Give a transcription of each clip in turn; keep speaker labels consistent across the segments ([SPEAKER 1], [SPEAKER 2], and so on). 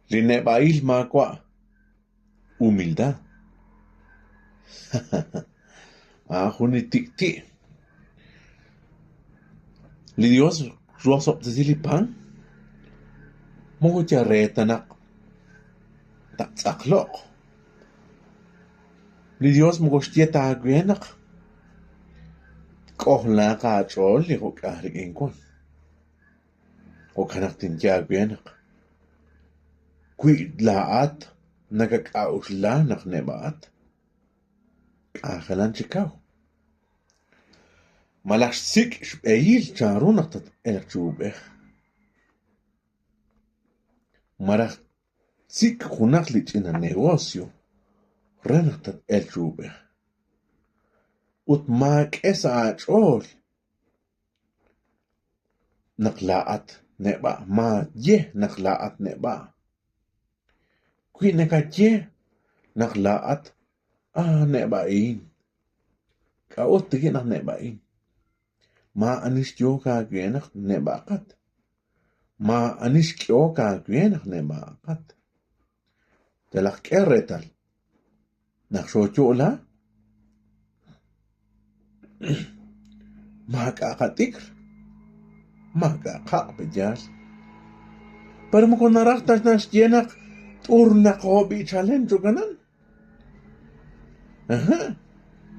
[SPEAKER 1] Linebail macua humildad. Juni ti. Li Dios ruasop zili pan. Mogo charretanak taksakloq. Li Dios mogo shtieta agwenak. Kohla kachol li go kahrik inkon. O kanak tinja agwenak. Kuid laat nagakausla nak nebaat. Kahalan chikaw. Malaksik shbeil charunak tat elchubeh. Malaksik hunaklich in a negocio. Renak tat elchubeh. Ut maak esa achol. Naklaat neba. Ma ye naklaat neba. Kui nakaje naklaat nebain. Kaot tigi nak nebain. Ma anis yo ka gwenak nebakat. Ma anis kyo ka gwenak nebakat. Talak keretal. Naksocho la. Makakatikr. Makakakpedyal. Pero mo kung naraktas na sienak turna ko bi challenge ganan.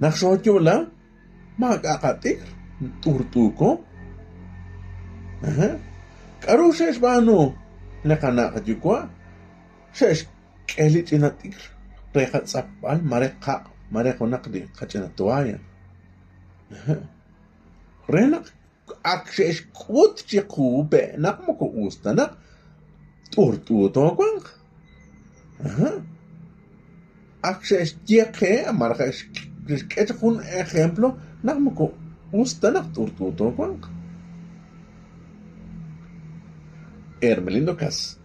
[SPEAKER 1] Naksocho la. Makakatikr. Turtuko. Karo shesh bano nakanakadjukwa. Shesh kelit inatikr. Rekat sapal mareko nakdi kachinatuaya. Renak akshesh kut chikube nak mo ko ustanak turtuto kwang. Akshesh yeke markesh un ejemplo nak mo ko ustanak turtuto kwang. Hermelindo Cas.